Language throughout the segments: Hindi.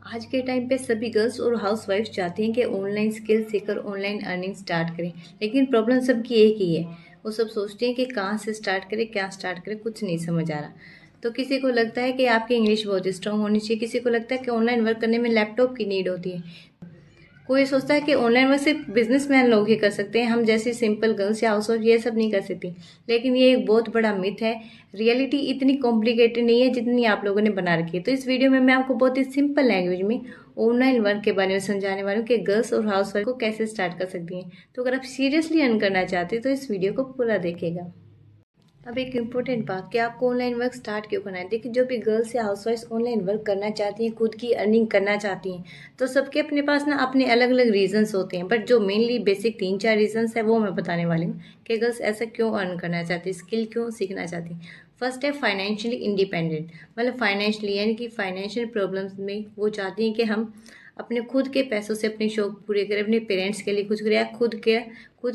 आज के टाइम पे सभी गर्ल्स और हाउसवाइफ चाहती हैं कि ऑनलाइन स्किल सीखकर ऑनलाइन अर्निंग स्टार्ट करें, लेकिन प्रॉब्लम सबकी एक ही है। वो सब सोचते हैं कि कहाँ से स्टार्ट करें, क्या स्टार्ट करें, कुछ नहीं समझ आ रहा। तो किसी को लगता है कि आपकी इंग्लिश बहुत स्ट्रांग होनी चाहिए, किसी को लगता है कि ऑनलाइन वर्क करने में लैपटॉप की नीड होती है। कोई सोचता है कि ऑनलाइन वर्क सिर्फ बिजनेसमैन लोग ही कर सकते हैं, हम जैसी सिंपल गर्ल्स या हाउस वाइफ ये सब नहीं कर सकती। लेकिन ये एक बहुत बड़ा मिथ है। रियलिटी इतनी कॉम्प्लिकेटेड नहीं है जितनी आप लोगों ने बना रखी है। तो इस वीडियो में मैं आपको बहुत ही सिंपल लैंग्वेज में ऑनलाइन वर्क के बारे में समझाने वाली हूँ कि गर्ल्स और हाउस वाइफ को कैसे स्टार्ट कर सकती हैं। तो अगर आप सीरियसली अर्न करना चाहते हैं तो इस वीडियो को पूरा देखिएगा। अब एक इम्पोर्टेंट बात कि आपको ऑनलाइन वर्क स्टार्ट क्यों करना है। देखिए, जो भी गर्ल्स या हाउसवाइफ ऑनलाइन वर्क करना चाहती हैं, खुद की अर्निंग करना चाहती हैं, तो सबके अपने पास ना अपने अलग अलग रीजंस होते हैं। बट जो मेनली बेसिक 3-4 रीजंस है वो मैं बताने वाली हूँ कि गर्ल्स ऐसा क्यों अर्न करना चाहती है, स्किल क्यों सीखना चाहती हैं। फर्स्ट है फाइनेंशियली इंडिपेंडेंट, मतलब फाइनेंशियली यानी कि फाइनेंशियल प्रॉब्लम्स में वो चाहती हैं कि हम अपने खुद के पैसों से अपने शौक पूरे करें, अपने पेरेंट्स के लिए कुछ करें, या खुद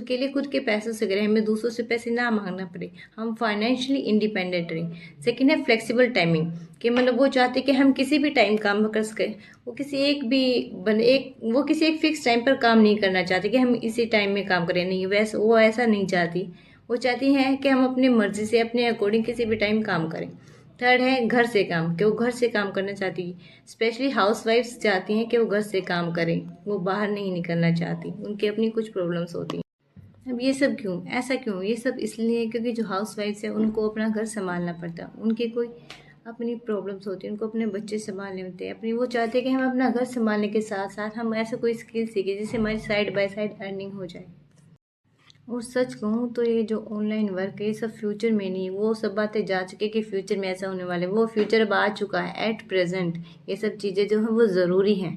के लिए खुद के पैसों से करें, हमें दूसरों से पैसे ना मांगना पड़े, हम फाइनेंशियली इंडिपेंडेंट रहें। सेकेंड है फ्लेक्सिबल टाइमिंग, कि मतलब वो चाहते कि हम किसी भी टाइम काम कर सकें। वो किसी एक फिक्स टाइम पर काम नहीं करना चाहते कि हम इसी टाइम में काम करें, नहीं, वैसे वो ऐसा नहीं चाहती। वो चाहती हैं कि हम अपनी मर्जी से अपने अकॉर्डिंग किसी भी टाइम काम करें। थर्ड है घर से काम, कि वो घर से काम करना चाहती है। स्पेशली हाउस वाइफ्स चाहती हैं कि वो घर से काम करें, वो बाहर नहीं निकलना चाहती, उनकी अपनी कुछ प्रॉब्लम्स होती हैं। अब ये सब क्यों, ऐसा क्यों? ये सब इसलिए क्योंकि जो हाउस वाइफ्स है उनको अपना घर संभालना पड़ता है, उनकी कोई अपनी प्रॉब्लम्स होती है, उनको अपने बच्चे संभालने होते हैं, अपनी वो चाहते हैं कि हम अपना घर संभालने के साथ साथ हम ऐसा कोई स्किल सीखें जिससे हमारी साइड बाय साइड अर्निंग हो जाए। और सच कहूँ तो ये जो ऑनलाइन वर्क है ये सब फ्यूचर में नहीं, वो सब बातें जा चुकी कि फ्यूचर में ऐसा होने वाले, वो फ्यूचर अब आ चुका है। एट प्रेजेंट ये सब चीज़ें जो हैं वो ज़रूरी हैं,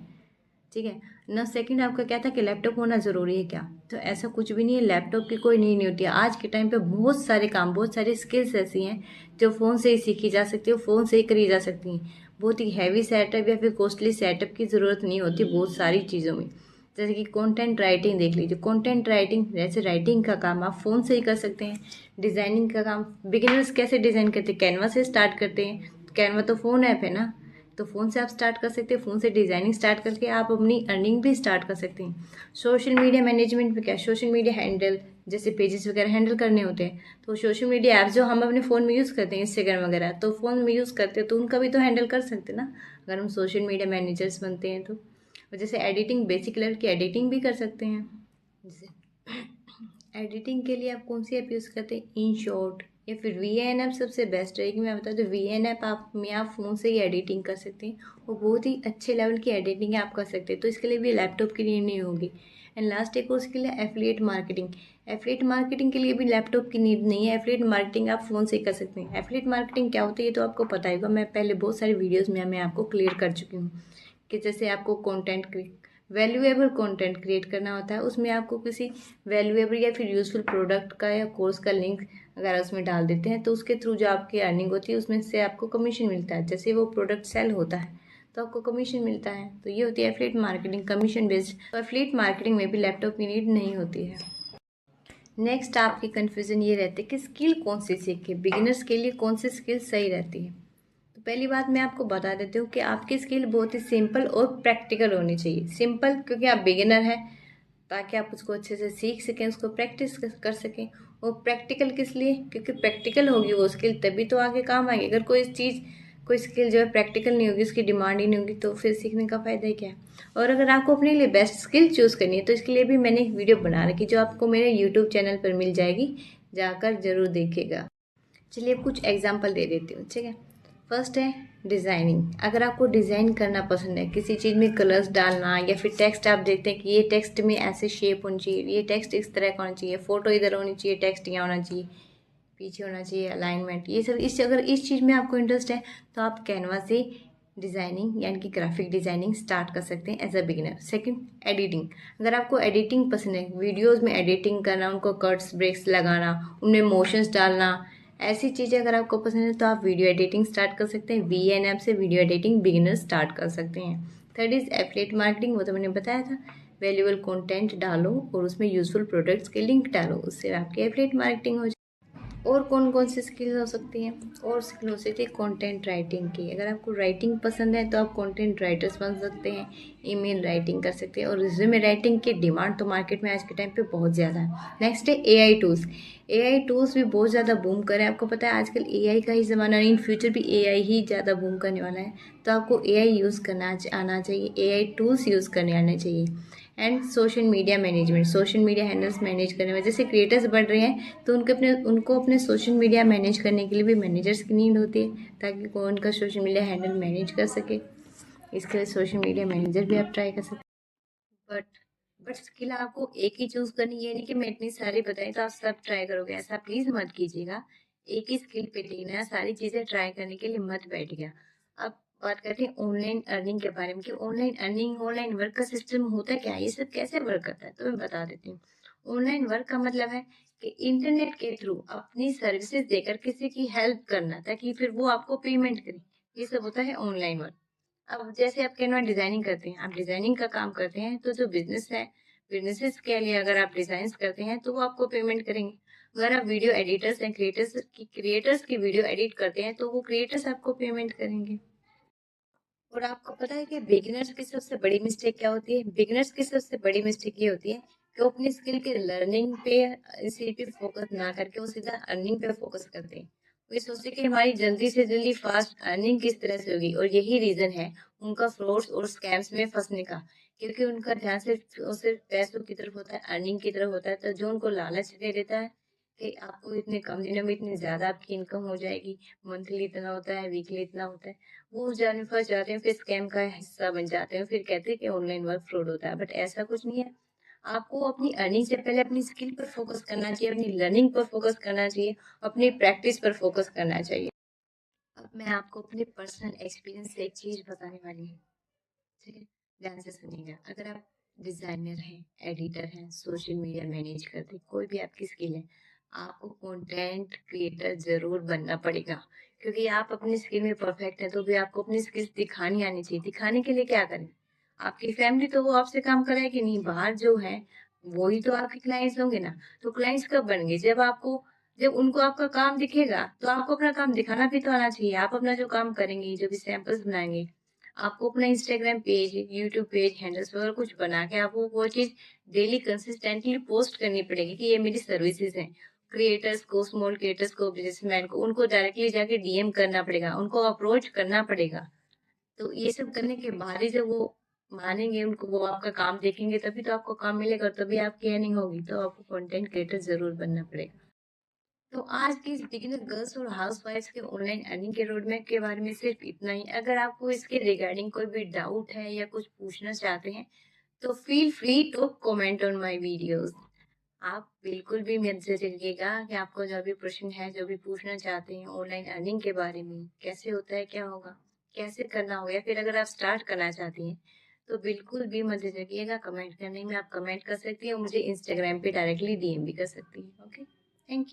ठीक है ना। सेकंड आपका क्या था कि लैपटॉप होना ज़रूरी है क्या? तो ऐसा कुछ भी नहीं है, लैपटॉप की कोई नीड नहीं होती है। आज के टाइम पे बहुत सारे काम, बहुत सारी स्किल्स ऐसी हैं जो फ़ोन से ही सीखी जा सकती है, फ़ोन से ही करी जा सकती हैं। बहुत ही हैवी सेटअप या फिर कॉस्टली सेटअप की ज़रूरत नहीं होती बहुत सारी चीज़ों में। जैसे कि कंटेंट राइटिंग देख लीजिए, कंटेंट राइटिंग जैसे राइटिंग का काम आप फ़ोन से ही कर सकते हैं। डिज़ाइनिंग का काम बिगिनर्स कैसे डिज़ाइन करते हैं, कैनवा से स्टार्ट करते हैं। कैनवा तो फ़ोन ऐप है ना, तो फ़ोन से आप स्टार्ट कर सकते हैं। फ़ोन से डिज़ाइनिंग स्टार्ट करके आप अपनी अर्निंग भी स्टार्ट कर सकते हैं। सोशल मीडिया मैनेजमेंट में क्या, सोशल मीडिया हैंडल जैसे पेजेस वगैरह हैंडल करने होते हैं, तो सोशल मीडिया ऐप्स जो हम अपने फ़ोन में यूज़ करते हैं, इंस्टाग्राम वगैरह, तो फ़ोन में यूज़ करते हैं तो उनका भी तो हैंडल कर सकते हैं ना, अगर हम सोशल मीडिया मैनेजर्स बनते हैं तो। और जैसे एडिटिंग, बेसिक लेवल की एडिटिंग भी कर सकते हैं। जैसे एडिटिंग के लिए आप कौन सी ऐप यूज़ करते हैं? इन शॉर्ट या फिर वी एन ऐप सबसे बेस्ट रहेगी। मैं बता दूँ, वी एन ऐप आप फ़ोन से ही एडिटिंग कर सकते हैं, और बहुत ही अच्छे लेवल की एडिटिंग आप कर सकते हैं। तो इसके लिए भी लैपटॉप की नीड नहीं होगी। एंड लास्ट एक और स्किल है एफिलिएट मार्केटिंग। एफिलिएट मार्केटिंग के लिए भी लैपटॉप की नीड नहीं है, एफिलिएट मार्केटिंग आप फ़ोन से ही कर सकते हैं। एफिलिएट मार्केटिंग क्या होती है तो आपको पता होगा, मैं पहले बहुत सारे वीडियोज़ में मैं आपको क्लियर कर चुकी हूँ कि जैसे आपको वैल्यूएबल कंटेंट क्रिएट करना होता है, उसमें आपको किसी वैल्यूएबल या फिर यूजफुल प्रोडक्ट का या कोर्स का लिंक अगर उसमें डाल देते हैं तो उसके थ्रू जो आपकी अर्निंग होती है उसमें से आपको कमीशन मिलता है। जैसे वो प्रोडक्ट सेल होता है तो आपको कमीशन मिलता है। तो ये होती है एफिलिएट मार्केटिंग, कमीशन बेस्ड। तो एफिलिएट मार्केटिंग में भी लैपटॉप की नीड नहीं होती है। नेक्स्ट आपकी कन्फ्यूजन ये रहती है कि स्किल कौन सी सीखे, बिगिनर्स के लिए कौन सी स्किल सही रहती है। तो पहली बात मैं आपको बता देती हूँ कि आपकी स्किल बहुत ही सिंपल और प्रैक्टिकल होनी चाहिए। सिंपल क्योंकि आप बिगिनर हैं, ताकि आप उसको अच्छे से सीख सकें, उसको प्रैक्टिस कर सकें। और प्रैक्टिकल किस लिए? क्योंकि प्रैक्टिकल होगी वो स्किल तभी तो आगे काम आएगी। अगर कोई स्किल जो है प्रैक्टिकल नहीं होगी, उसकी डिमांड ही नहीं होगी, तो फिर सीखने का फ़ायदा ही क्या है। और अगर आपको अपने लिए बेस्ट स्किल चूज़ करनी है तो इसके लिए भी मैंने एक वीडियो बना रखी जो आपको मेरे यूट्यूब चैनल पर मिल जाएगी, जाकर ज़रूर देखिएगा। चलिए अब कुछ एग्जाम्पल दे देती हूँ, ठीक है। फर्स्ट है डिज़ाइनिंग। अगर आपको डिज़ाइन करना पसंद है, किसी चीज़ में कलर्स डालना, या फिर टेक्स्ट आप देखते हैं कि ये टेक्स्ट में ऐसे शेप होनी चाहिए, ये टेक्स्ट इस तरह का होना चाहिए, फ़ोटो इधर होनी चाहिए, टेक्स्ट यहाँ होना चाहिए, पीछे होना चाहिए, अलाइनमेंट, ये सब अगर इस चीज़ में आपको इंटरेस्ट है तो आप कैनवा से डिज़ाइनिंग यानी कि ग्राफिक डिज़ाइनिंग स्टार्ट कर सकते हैं as a beginner. Second, editing. अगर आपको एडिटिंग पसंद है, वीडियोस में एडिटिंग करना, उनको कट्स ब्रेक्स लगाना, उनमें मोशंस डालना, ऐसी चीज़ें अगर आपको पसंद है तो आप वीडियो एडिटिंग स्टार्ट कर सकते हैं। वीएन ऐप से वीडियो एडिटिंग बिगिनर स्टार्ट कर सकते हैं। थर्ड इज़ एफिलिएट मार्केटिंग, वो तो मैंने बताया था। वैल्यूएबल कंटेंट डालो और उसमें यूजफुल प्रोडक्ट्स के लिंक डालो, उससे आपकी एफिलिएट मार्केटिंग हो जाए। और कौन कौन सी स्किल हो सकती हैं? और स्किल हो सकती है कंटेंट राइटिंग की। अगर आपको राइटिंग पसंद है तो आप कंटेंट राइटर्स बन सकते हैं, ईमेल राइटिंग कर सकते हैं। और रिज्यूमे राइटिंग की डिमांड तो मार्केट में आज के टाइम पे बहुत ज़्यादा है। नेक्स्ट है एआई टूल्स। एआई टूल्स भी बहुत ज़्यादा बूम कर रहे हैं। आपको पता है आजकल एआई का ही ज़माना है, इन फ्यूचर भी एआई ही ज़्यादा बूम करने वाला है। तो आपको एआई यूज़ करना आना चाहिए, एआई टूल्स यूज़ करने आने चाहिए। And social media management, social media handles manage करने में जैसे क्रिएटर्स बढ़ रहे हैं तो उनको अपने सोशल मीडिया मैनेज करने के लिए भी मैनेजर्स की नीड होती है, ताकि कोई उनका सोशल मीडिया हैंडल मैनेज कर सके। इसके लिए सोशल मीडिया मैनेजर भी आप ट्राई कर सकते हैं। बट स्किल आपको एक ही चूज करनी है, नहीं कि मैं इतनी सारी बताई तो आप सब ट्राई करोगे, ऐसा प्लीज मत कीजिएगा। एक ही स्किल पे टिकना है, सारी चीजें ट्राई करने के लिए मत बैठिएगा। अब बात करते हैं ऑनलाइन अर्निंग के बारे में कि ऑनलाइन अर्निंग, ऑनलाइन वर्क का सिस्टम होता है क्या, ये सब कैसे वर्क करता है, तो मैं बता देती हूँ। ऑनलाइन वर्क का मतलब है कि इंटरनेट के थ्रू अपनी सर्विसेज देकर किसी की हेल्प करना ताकि फिर वो आपको पेमेंट करे, ये सब होता है ऑनलाइन वर्क। अब जैसे आप कैनवा डिजाइनिंग करते हैं, आप डिजाइनिंग का काम करते हैं, तो जो बिजनेस है, बिजनेसेस के लिए अगर आप डिजाइन करते हैं तो वो आपको पेमेंट करेंगे। अगर आप वीडियो एडिटर्स हैं, क्रिएटर्स की वीडियो एडिट करते हैं तो वो क्रिएटर्स आपको पेमेंट करेंगे। और आपको पता है कि बिगिनर्स की सबसे बड़ी मिस्टेक क्या होती है? बिगिनर्स की सबसे बड़ी मिस्टेक ये होती है कि वो अपनी स्किल के लर्निंग पे, इसी पे फोकस ना करके वो सीधा अर्निंग पे फोकस करते हैं। वो ये सोचते हैं कि हमारी जल्दी से जल्दी फास्ट अर्निंग किस तरह से होगी, और यही रीजन है उनका फ्रॉड्स और स्कैम्स में फंसने का। क्योंकि उनका ध्यान सिर्फ पैसों की तरफ होता है, अर्निंग की तरफ होता है। तो जो उनको लालच दे देता है कि आपको इतने कम दिनों में इतनी ज्यादा आपकी इनकम हो जाएगी, मंथली इतना होता है, वीकली इतना होता है, वो उस जाल में फंस जाते हैं, फिर स्कैम का हिस्सा बन जाते हैं, फिर कहते हैं कि ऑनलाइन वर्क फ्रॉड होता है। बट ऐसा कुछ नहीं है। आपको अपनी अर्निंग से पहले अपनी स्किल पर फोकस करना चाहिए, अपनी लर्निंग पर फोकस करना चाहिए, अपनी प्रैक्टिस पर फोकस करना चाहिए। अब मैं आपको अपने पर्सनल एक्सपीरियंस से एक चीज बताने वाली हूँ, ठीक है? ध्यान से सुनिएगा। अगर आप डिजाइनर हैं, एडिटर हैं, सोशल मीडिया मैनेज करते हैं, कोई भी आपकी स्किल है, आपको कंटेंट क्रिएटर जरूर बनना पड़ेगा। क्योंकि आप अपनी स्किल में परफेक्ट है तो भी आपको अपनी स्किल्स दिखानी आनी चाहिए। दिखाने के लिए क्या करें? आपकी फैमिली तो वो आपसे काम कराएगी नहीं, बाहर जो है वही तो आपके क्लाइंट्स होंगे ना। तो क्लाइंट्स कब बनेंगे? जब उनको आपका काम दिखेगा। तो आपको अपना काम दिखाना भी तो आना चाहिए। आप अपना जो काम करेंगे, जो भी सैंपल्स बनाएंगे, आपको अपना Instagram page, YouTube page, handles वगैरह कुछ बना के आपको वो चीज डेली कंसिस्टेंटली पोस्ट करनी पड़ेगी कि ये मेरी सर्विसेज हैं। क्रिएटर्स को, स्मॉल क्रिएटर्स को, बिजनेसमैन को, उनको डायरेक्टली जाके डीएम करना पड़ेगा, उनको अप्रोच करना पड़ेगा। तो ये सब करने के बाद ही जब वो मानेंगे, उनको वो आपका काम देखेंगे, तभी तो आपको काम मिलेगा, तभी आपकी अर्निंग होगी। तो आपको कंटेंट क्रिएटर जरूर बनना पड़ेगा। तो आज की इस बिगिनर गर्ल्स और हाउस वाइफ के ऑनलाइन अर्निंग के रोड मैप के बारे में सिर्फ इतना ही। अगर आपको इसके रिगार्डिंग कोई भी डाउट है या कुछ पूछना चाहते हैं तो feel free to comment on my videos. आप बिल्कुल भी मत झिझकिएगा कि आपको जो भी प्रश्न है, जो भी पूछना चाहते हैं ऑनलाइन अर्निंग के बारे में, कैसे होता है, क्या होगा, कैसे करना होगा, या फिर अगर आप स्टार्ट करना चाहती हैं तो बिल्कुल भी मत झिझकिएगा। कमेंट करने में आप कमेंट कर सकती हैं और मुझे इंस्टाग्राम पे डायरेक्टली डीएम भी कर सकती हैं। Okay, thank you.